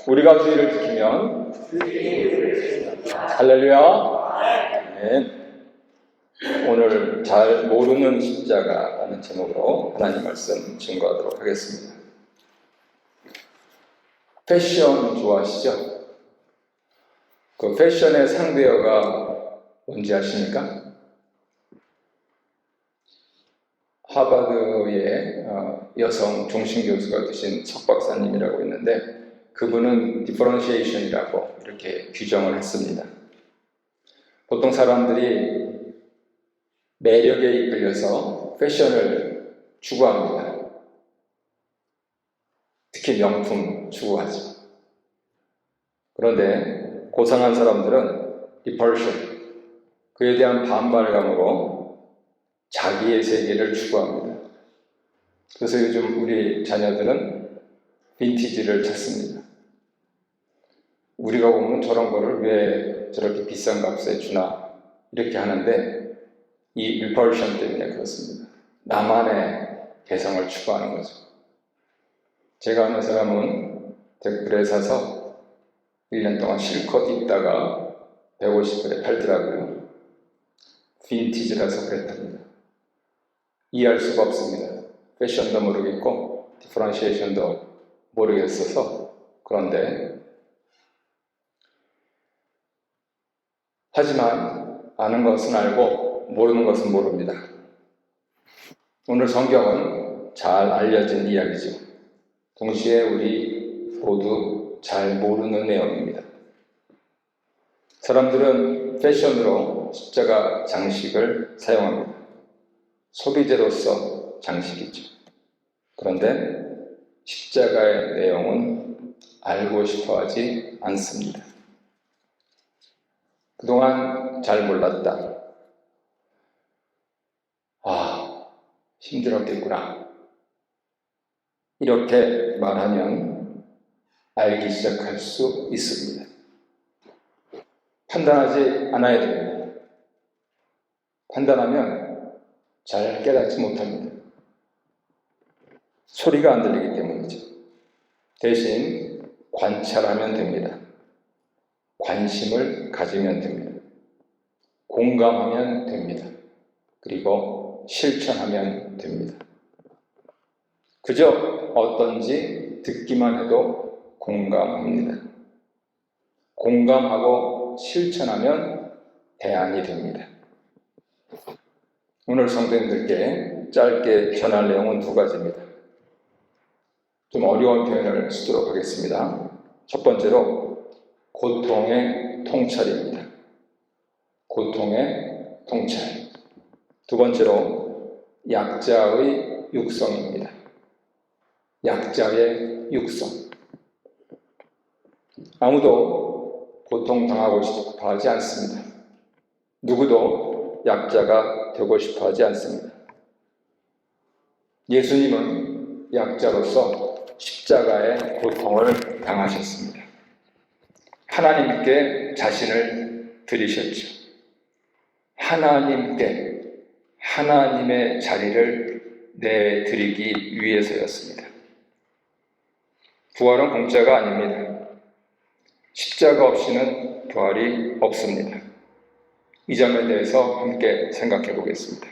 우리가 주의를 지키면 할렐루야. 아멘. 오늘 잘 모르는 십자가라는 제목으로 하나님 말씀 증거하도록 하겠습니다. 패션 좋아하시죠? 그 패션의 상대어가 뭔지 아십니까? 하버드의 여성 종신 교수가 되신 석 박사님이라고 있는데 그분은 디퍼런시에이션이라고 이렇게 규정을 했습니다. 보통 사람들이 매력에 이끌려서 패션을 추구합니다. 특히 명품 추구하죠. 그런데 고상한 사람들은 디퍼션, 그에 대한 반발감으로 자기의 세계를 추구합니다. 그래서 요즘 우리 자녀들은 빈티지를 찾습니다. 우리가 보면 저런 거를 왜 저렇게 비싼 값에 주나 이렇게 하는데 이 리펄션 때문에 그렇습니다. 나만의 개성을 추구하는 거죠. 제가 아는 사람은 댓글에 사서 1년 동안 실컷 입다가 150불에 팔더라고요. 빈티지라서 그랬답니다. 이해할 수가 없습니다. 패션도 모르겠고 디퍼런시에이션도 모르겠어서. 그런데 하지만 아는 것은 알고 모르는 것은 모릅니다. 오늘 성경은 잘 알려진 이야기죠. 동시에 우리 모두 잘 모르는 내용입니다. 사람들은 패션으로 십자가 장식을 사용합니다. 소비재로서 장식이죠. 그런데 십자가의 내용은 알고 싶어 하지 않습니다. 그동안 잘 몰랐다. 힘들었겠구나. 이렇게 말하면 알기 시작할 수 있습니다. 판단하지 않아야 됩니다. 판단하면 잘 깨닫지 못합니다. 소리가 안 들리기 때문이죠. 대신 관찰하면 됩니다. 관심을 가지면 됩니다. 공감하면 됩니다. 그리고 실천하면 됩니다. 그저 어떤지 듣기만 해도 공감합니다. 공감하고 실천하면 대안이 됩니다. 오늘 성도님들께 짧게 전할 내용은 두 가지입니다. 좀 어려운 표현을 쓰도록 하겠습니다. 첫 번째로 고통의 통찰입니다. 고통의 통찰. 두 번째로 약자의 육성입니다. 약자의 육성. 아무도 고통당하고 싶어 하지 않습니다. 누구도 약자가 되고 싶어 하지 않습니다. 예수님은 약자로서 십자가의 고통을 당하셨습니다. 하나님께 자신을 드리셨죠. 하나님께 하나님의 자리를 내드리기 위해서였습니다. 부활은 공짜가 아닙니다. 십자가 없이는 부활이 없습니다. 이 점에 대해서 함께 생각해 보겠습니다.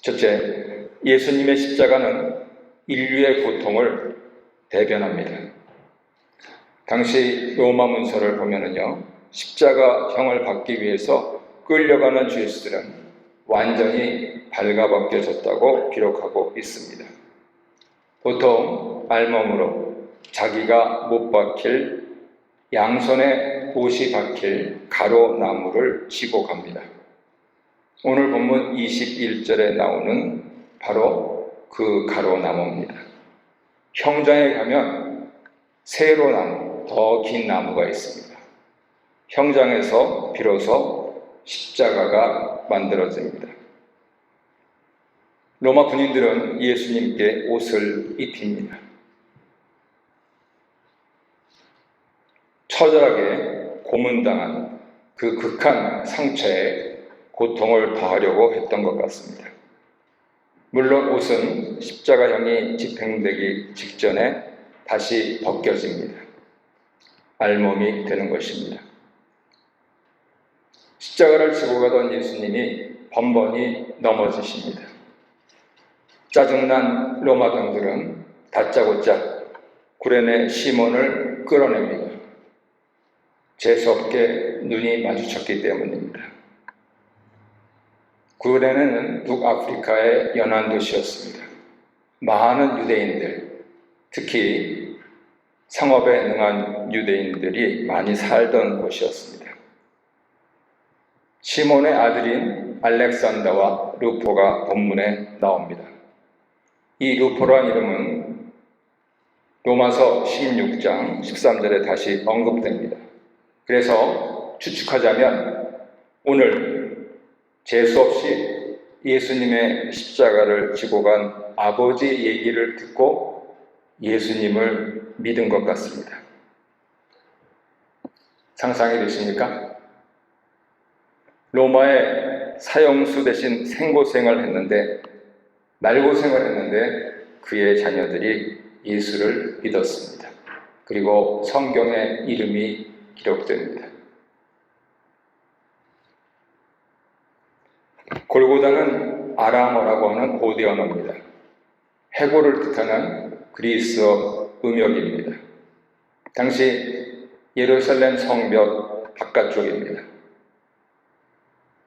첫째, 예수님의 십자가는 인류의 고통을 대변합니다. 당시 로마 문서를 보면은요, 십자가형을 받기 위해서 끌려가는 죄수들은 완전히 발가벗겨졌다고 기록하고 있습니다. 보통 알몸으로 자기가 못 박힐, 양손에 못이 박힐 가로나무를 쥐고 갑니다. 오늘 본문 21절에 나오는 바로 그 가로나무입니다. 형장에 가면 세로나무, 더 긴 나무가 있습니다. 형장에서 비로소 십자가가 만들어집니다. 로마 군인들은 예수님께 옷을 입힙니다. 처절하게 고문당한 그 극한 상처에 고통을 더하려고 했던 것 같습니다. 물론 옷은 십자가형이 집행되기 직전에 다시 벗겨집니다. 알몸이 되는 것입니다. 십자가를 지고 가던 예수님이 번번이 넘어지십니다. 짜증난 로마병들은 다짜고짜 구레네 시몬을 끌어냅니다. 재수없게 눈이 마주쳤기 때문입니다. 구레네는 북아프리카의 연안 도시였습니다. 많은 유대인들, 특히 상업에 능한 유대인들이 많이 살던 곳이었습니다. 시몬의 아들인 알렉산더와 루포가 본문에 나옵니다. 이 루포란 이름은 로마서 16장 13절에 다시 언급됩니다. 그래서 추측하자면 오늘 재수없이 예수님의 십자가를 지고 간 아버지 얘기를 듣고 예수님을 믿은 것 같습니다. 상상이 되십니까? 로마의 사형수 대신 생고생을 했는데, 날고생을 했는데 그의 자녀들이 예수를 믿었습니다. 그리고 성경에 이름이 기록됩니다. 골고다는 아람어라고 하는 고대 언어입니다. 해골을 뜻하는 그리스어 음역입니다. 당시 예루살렘 성벽 바깥쪽입니다.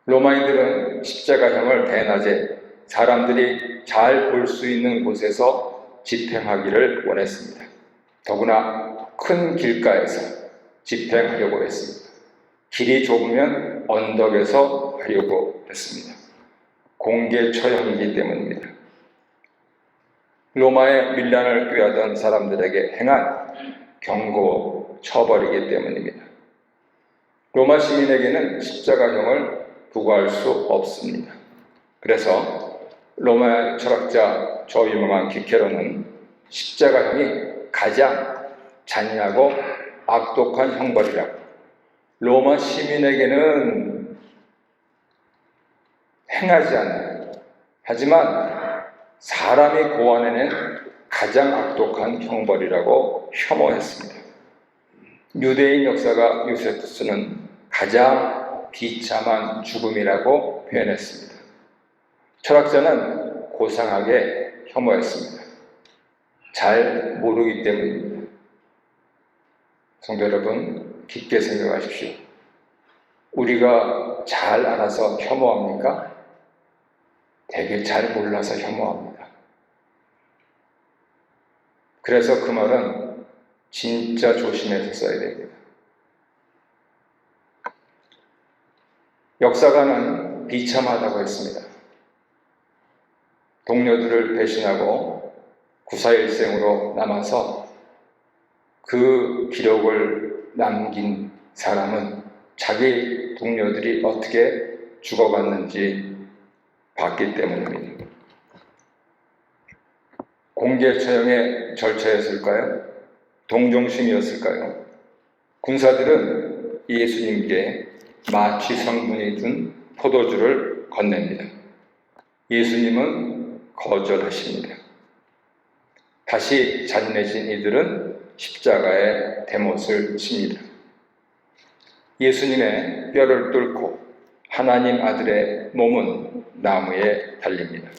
로마인들은 십자가형을 대낮에 사람들이 잘 볼 수 있는 곳에서 집행하기를 원했습니다. 더구나 큰 길가에서 집행하려고 했습니다. 길이 좁으면 언덕에서 하려고 했습니다. 공개 처형이기 때문입니다. 로마의 밀란을 꾀하던 사람들에게 행한 경고 처벌이기 때문입니다. 로마 시민에게는 십자가형을 부과할 수 없습니다. 그래서 로마 철학자 저 유명한 키케로는 십자가형이 가장 잔인하고 악독한 형벌이라고, 로마 시민에게는 행하지 않아요. 하지만 사람이 고안해낸 가장 악독한 형벌이라고 혐오했습니다. 유대인 역사가 요세푸스는 가장 비참한 죽음이라고 표현했습니다. 철학자는 고상하게 혐오했습니다. 잘 모르기 때문입니다. 성도 여러분, 깊게 생각하십시오. 우리가 잘 알아서 혐오합니까? 되게 잘 몰라서 혐오합니다. 그래서 그 말은 진짜 조심해서 써야 됩니다. 역사가는 비참하다고 했습니다. 동료들을 배신하고 구사일생으로 남아서 그 기록을 남긴 사람은 자기 동료들이 어떻게 죽어갔는지 봤기 때문입니다. 공개 처형의 절차였을까요? 동정심이었을까요? 군사들은 예수님께 마취 성분이 든 포도주를 건넵니다. 예수님은 거절하십니다. 다시 잔인해진 이들은 십자가에 대못을 칩니다. 예수님의 뼈를 뚫고 하나님 아들의 몸은 나무에 달립니다.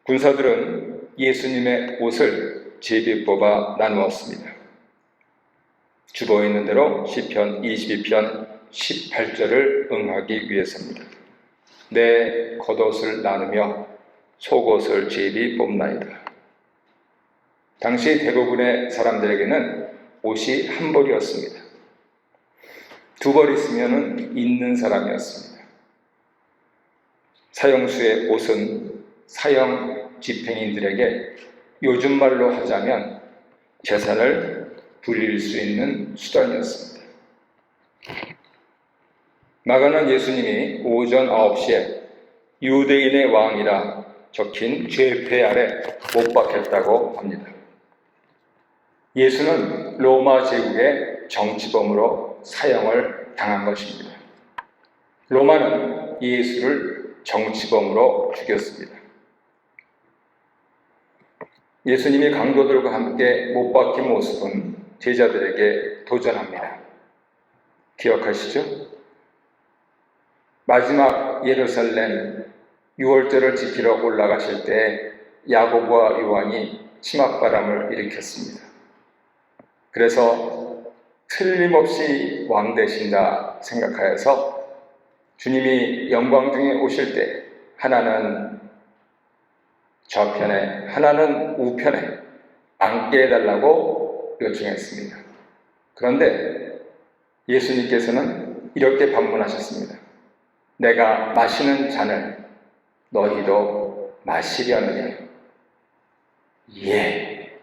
군사들은 예수님의 옷을 제비 뽑아 나누었습니다. 주보 있는 대로 시편 22편 18절을 응하기 위해서입니다. 내 겉옷을 나누며 속옷을 제비 뽑나이다. 당시 대부분의 사람들에게는 옷이 한 벌이었습니다. 두 벌 있으면 있는 사람이었습니다. 사형수의 옷은 사형 집행인들에게 요즘 말로 하자면 재산을 불릴 수 있는 수단이었습니다. 마가는 예수님이 오전 9시에 유대인의 왕이라 적힌 죄패 아래 못 박혔다고 합니다. 예수는 로마 제국의 정치범으로 사형을 당한 것입니다. 로마는 예수를 정치범으로 죽였습니다. 예수님이 강도들과 함께 못 박힌 모습은 제자들에게 도전합니다. 기억하시죠? 마지막 예루살렘 유월절을 지키러 올라가실 때 야고보와 요한이 치맛바람을 일으켰습니다. 그래서 틀림없이 왕 되신다 생각하여서 주님이 영광 중에 오실 때 하나는 좌편에 하나는 우편에 앉게 해달라고 요청했습니다. 그런데 예수님께서는 이렇게 반문하셨습니다. 내가 마시는 잔을 너희도 마시려느냐? 예.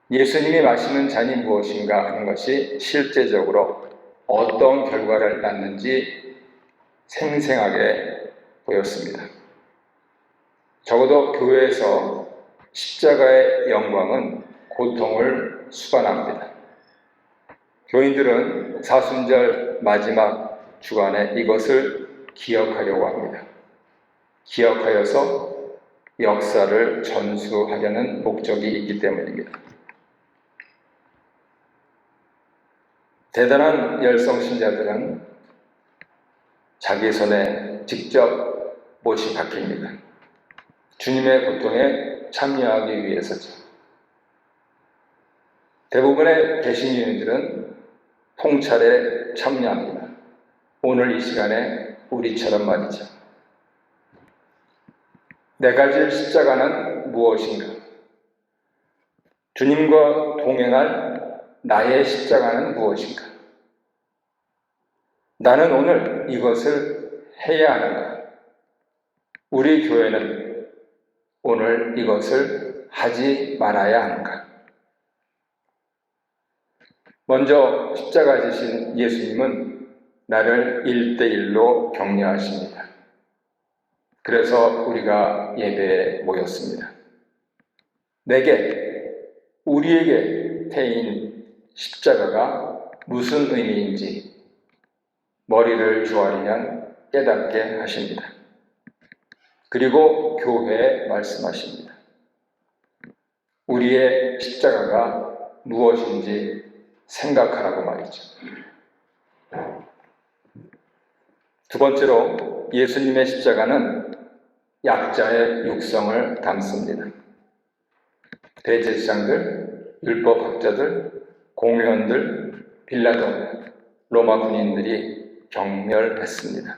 예수님이 마시는 잔이 무엇인가 하는 것이 실제적으로 어떤 결과를 낳는지 생생하게 보였습니다. 적어도 교회에서 십자가의 영광은 고통을 수반합니다. 교인들은 사순절 마지막 주간에 이것을 기억하려고 합니다. 기억하여서 역사를 전수하려는 목적이 있기 때문입니다. 대단한 열성 신자들은 자기 손에 직접 못이 박힙니다. 주님의 고통에 참여하기 위해서죠. 대부분의 개신교인들은 통찰에 참여합니다. 오늘 이 시간에 우리처럼 말이죠. 내가 질 십자가는 무엇인가? 주님과 동행할 나의 십자가는 무엇인가? 나는 오늘 이것을 해야 하는가? 우리 교회는 오늘 이것을 하지 말아야 하는가? 먼저 십자가 지신 예수님은 나를 1대1로 격려하십니다. 그래서 우리가 예배에 모였습니다. 내게, 우리에게 태인 십자가가 무슨 의미인지 머리를 조아리면 깨닫게 하십니다. 그리고 교회에 말씀하십니다. 우리의 십자가가 무엇인지 생각하라고 말이죠. 두 번째로 예수님의 십자가는 약자의 육성을 담습니다. 대제사장들, 율법학자들, 공회원들, 빌라도, 로마 군인들이 경멸했습니다.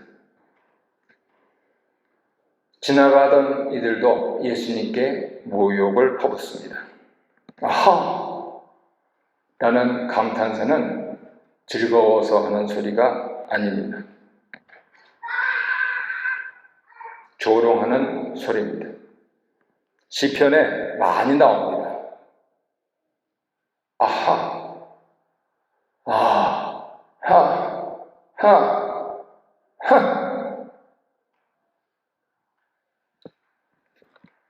지나가던 이들도 예수님께 모욕을 퍼붓습니다. 아하! 라는 감탄사는 즐거워서 하는 소리가 아닙니다. 조롱하는 소리입니다. 시편에 많이 나옵니다. 아하! 아! 하! 하! 하!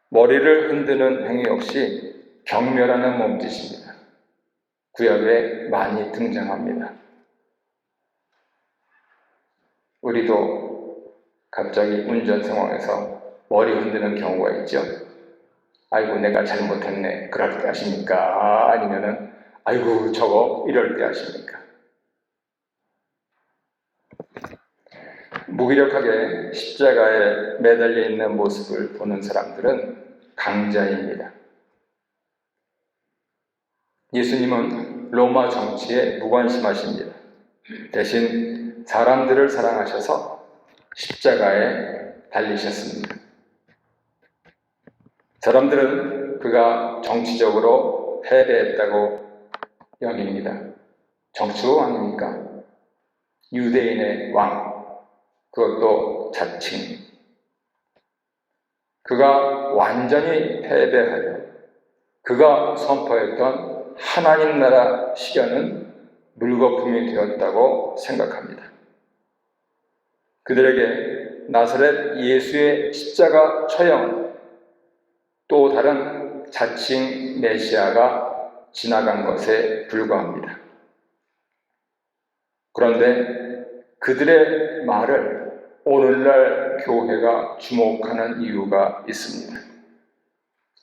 머리를 흔드는 행위 역시 경멸하는 몸짓입니다. 구약에 많이 등장합니다. 우리도 갑자기 운전 상황에서 머리 흔드는 경우가 있죠. 아이고 내가 잘못했네 그럴 때 하십니까? 아니면은 아이고 저거 이럴 때 하십니까? 무기력하게 십자가에 매달려 있는 모습을 보는 사람들은 강자입니다. 예수님은 로마 정치에 무관심하십니다. 대신 사람들을 사랑하셔서 십자가에 달리셨습니다. 사람들은 그가 정치적으로 패배했다고 여깁니다. 정치가 왕입니까? 유대인의 왕, 그것도 자칭. 그가 완전히 패배하여 그가 선포했던 하나님 나라 실현은 물거품이 되었다고 생각합니다. 그들에게 나사렛 예수의 십자가 처형은 또 다른 자칭 메시아가 지나간 것에 불과합니다. 그런데 그들의 말을 오늘날 교회가 주목하는 이유가 있습니다.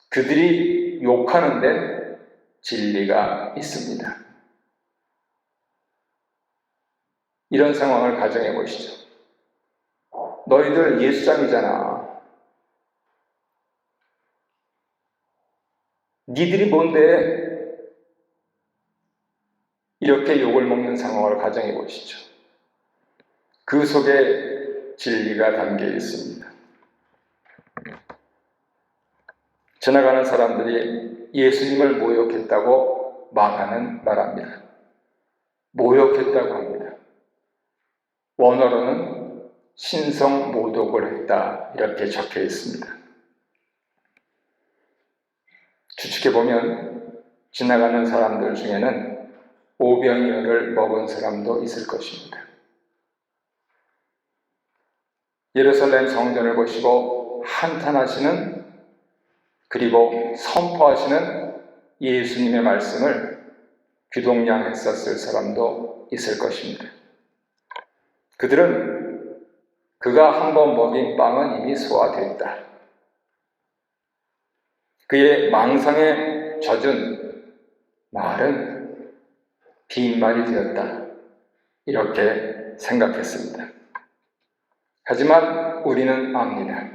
그들이 욕하는데 진리가 있습니다. 이런 상황을 가정해 보시죠. 너희들 예수장이잖아. 니들이 뭔데? 이렇게 욕을 먹는 상황을 가정해 보시죠. 그 속에 진리가 담겨 있습니다. 지나가는 사람들이 예수님을 모욕했다고 말합니다. 모욕했다고 합니다. 원어로는 신성 모독을 했다 이렇게 적혀 있습니다. 추측해보면 지나가는 사람들 중에는 오병이어를 먹은 사람도 있을 것입니다. 예루살렘 성전을 보시고 한탄하시는 그리고 선포하시는 예수님의 말씀을 귀동냥했었을 사람도 있을 것입니다. 그들은 그가 한번 먹인 빵은 이미 소화됐다. 그의 망상에 젖은 말은 빈말이 되었다. 이렇게 생각했습니다. 하지만 우리는 압니다.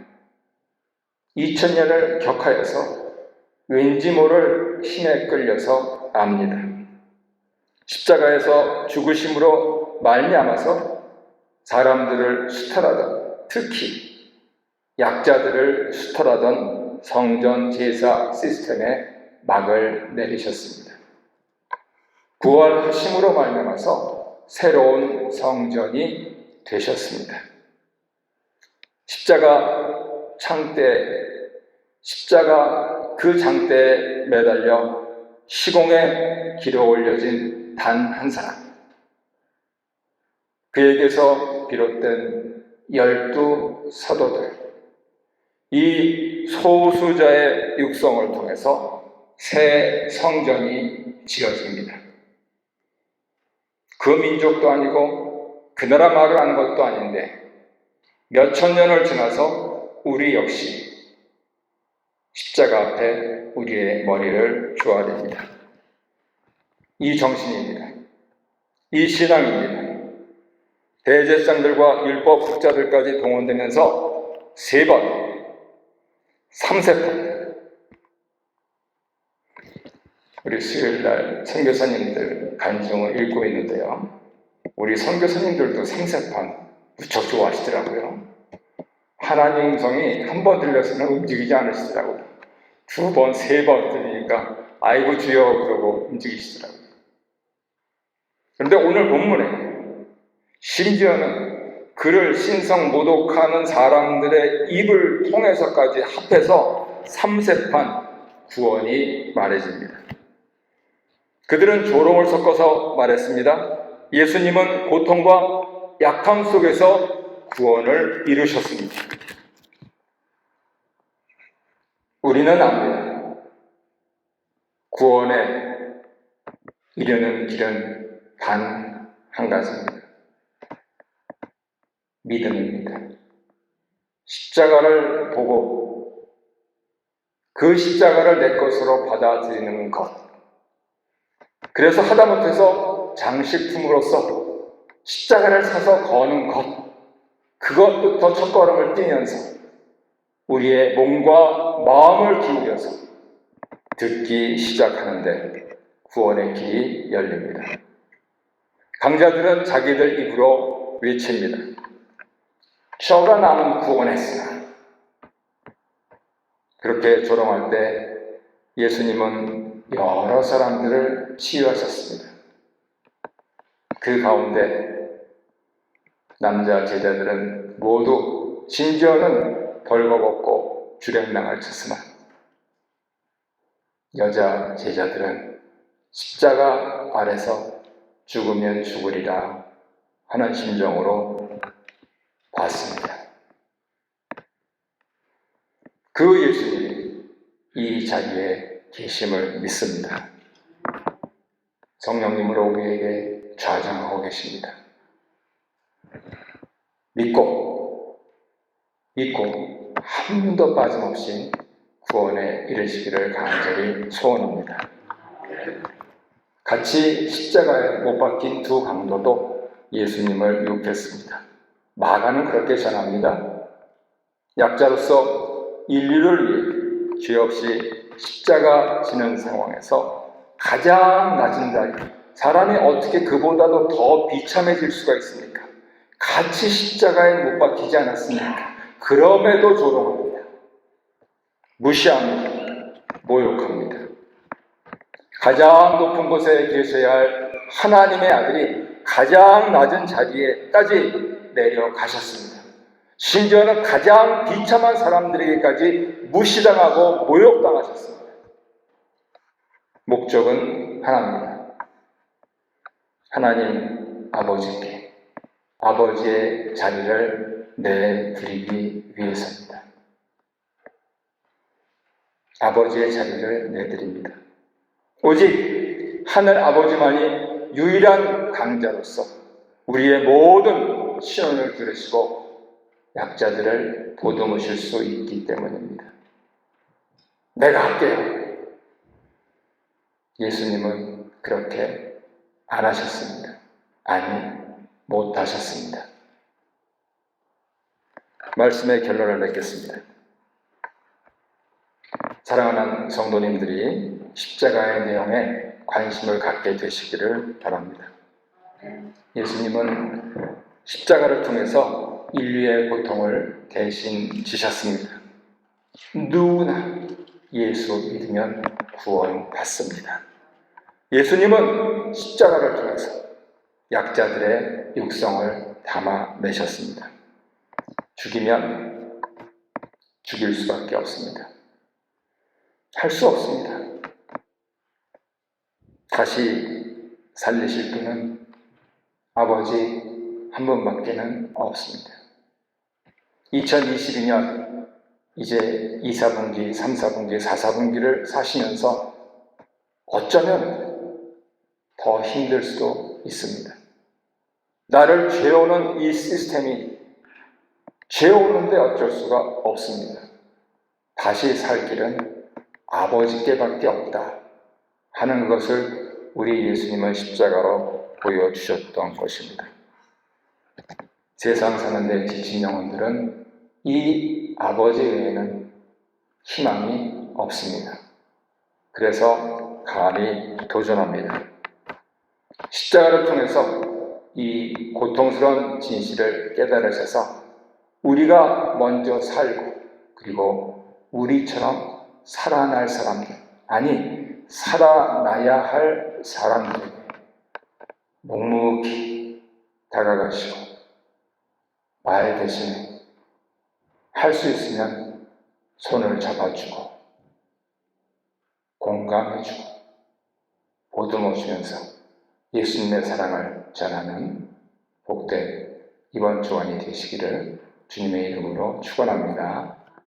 2000년을 격하여서 왠지 모를 힘에 끌려서 압니다. 십자가에서 죽으심으로 말미암아서 사람들을 수탈하던, 특히 약자들을 수탈하던 성전 제사 시스템에 막을 내리셨습니다. 부활하심으로 말미암아서 새로운 성전이 되셨습니다. 십자가 그 장대에 매달려 시공에 길어 올려진 단 한 사람, 그에게서 비롯된 12 사도들, 이 소수자의 육성을 통해서 새 성전이 지어집니다. 그 민족도 아니고 그 나라 말을 아는 것도 아닌데 몇천 년을 지나서 우리 역시 십자가 앞에 우리의 머리를 조아립니다. 이 정신입니다. 이 신앙입니다. 대제사장들과 율법 학자들까지 동원되면서 3번, 3세판 우리 수요일날 선교사님들 간증을 읽고 있는데요. 우리 선교사님들도 3세판 무척 좋아하시더라고요. 하나님 음성이 한 번 들렸으면 움직이지 않으시더라고요. 2번, 3번 들으니까 아이고 주여 그러고 움직이시더라고요. 그런데 오늘 본문에 심지어는 그를 신성 모독하는 사람들의 입을 통해서까지 합해서 3세판 구원이 말해집니다. 그들은 조롱을 섞어서 말했습니다. 예수님은 고통과 약함 속에서 구원을 이루셨습니다. 우리는 압니다. 구원에 이르는 길은 단 한 가지입니다. 믿음입니다. 십자가를 보고 그 십자가를 내 것으로 받아들이는 것. 그래서 하다못해서 장식품으로서 십자가를 사서 거는 것. 그것부터 첫걸음을 띄면서 우리의 몸과 마음을 기울여서 듣기 시작하는데 구원의 길이 열립니다. 강자들은 자기들 입으로 외칩니다. 뼈가 남은 구원했으나. 그렇게 조롱할 때 예수님은 여러 사람들을 치유하셨습니다. 그 가운데 남자 제자들은 모두 심지어는 벌거벗고 주량랑을 쳤으나 여자 제자들은 십자가 아래서 죽으면 죽으리라 하는 심정으로 봤습니다. 그 예수님이 이 자리에 계심을 믿습니다. 성령님으로 우리에게 좌정하고 계십니다. 믿고 한 번도 빠짐없이 구원에 이르시기를 간절히 소원합니다. 같이 십자가에 못 박힌 두 강도도 예수님을 유혹했습니다. 마가는 그렇게 전합니다. 약자로서 인류를 위해 죄 없이 십자가 지는 상황에서 가장 낮은 자리, 사람이 어떻게 그보다도 더 비참해질 수가 있습니까? 같이 십자가에 못 박히지 않았습니까? 그럼에도 조롱합니다. 무시합니다. 모욕합니다. 가장 높은 곳에 계셔야 할 하나님의 아들이 가장 낮은 자리에까지 내려가셨습니다. 심지어는 가장 비참한 사람들에게까지 무시당하고 모욕당하셨습니다. 목적은 하나입니다. 하나님 아버지께 아버지의 자리를 내드리기 위해서입니다. 아버지의 자리를 내드립니다. 오직 하늘 아버지만이 유일한 강자로서 우리의 모든 시련을 들으시고 약자들을 보듬으실 수 있기 때문입니다. 내가 할게요. 예수님은 그렇게 안 하셨습니다. 아니, 못 하셨습니다. 말씀의 결론을 맺겠습니다. 사랑하는 성도님들이 십자가의 내용에 관심을 갖게 되시기를 바랍니다. 예수님은 십자가를 통해서 인류의 고통을 대신 지셨습니다. 누구나 예수 믿으면 구원받습니다. 예수님은 십자가를 통해서 약자들의 육성을 담아내셨습니다. 죽이면 죽일 수밖에 없습니다. 할 수 없습니다. 다시 살리실 분은 아버지 한 분밖에는 없습니다. 2022년 이제 2, 4분기, 3, 4분기, 4, 4분기를 사시면서 어쩌면 더 힘들 수도 있습니다. 나를 죄오는 이 시스템이 죄오는데 어쩔 수가 없습니다. 다시 살 길은 아버지께밖에 없다 하는 것을 우리 예수님은 십자가로 보여주셨던 것입니다. 세상 사는데 지친 영혼들은 이 아버지 외에는 희망이 없습니다. 그래서 감히 도전합니다. 십자가를 통해서 이 고통스러운 진실을 깨달으셔서 우리가 먼저 살고 그리고 우리처럼 살아날 사람들, 아니 살아나야 할 사람들에게 묵묵히 다가가시고 말 대신에 할 수 있으면 손을 잡아주고 공감해주고 보듬어주면서 예수님의 사랑을 전하는 복된 이번 주간이 되시기를 주님의 이름으로 축원합니다.